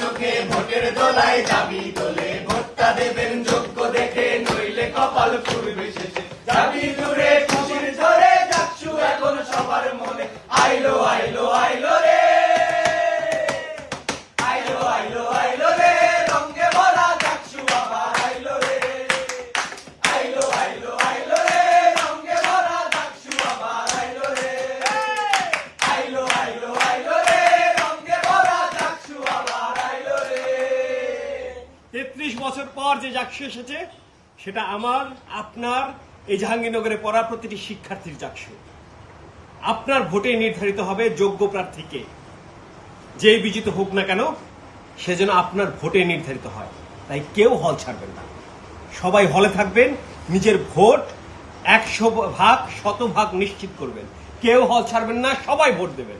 চোখে ভোটের দোলায় চাবি তোলে ভোটটা দেবেন যোগ্য দেখে নইলে কপাল পুরবে শেষে চাবি দূরে খুশির ঝরে চাকসু এখন সবার মনে আইলো আইলো আইলো রে আইলো আইলো আইলো রে রঙে ভরা চাকসু আবার আইলো রে আইলো আইলো আইলো রে রঙে ভরা চাকসু আবার আইলো রে আইলো আইলো আইলো রে রঙে ভরা চাকসু আবার আইলো রে ৩৩ বছর পর যে চাকসু এসেছে সেটা আমার আপনার এই জাহাঙ্গীরনগরে পড়া প্রতিটি শিক্ষার্থীর চাকসু। আপনার ভোটে নির্ধারিত হবে যোগ্য প্রার্থীকে, যেই বিজিত হোক না কেন সেজন্য আপনার ভোটে নির্ধারিত হয়। তাই কেউ হল ছাড়বেন না, সবাই হলে থাকবেন, নিজের ভোট ১০০ ভাগ ১০০ ভাগ নিশ্চিত করবেন। কেউ হল ছাড়বেন না, সবাই ভোট দেবেন।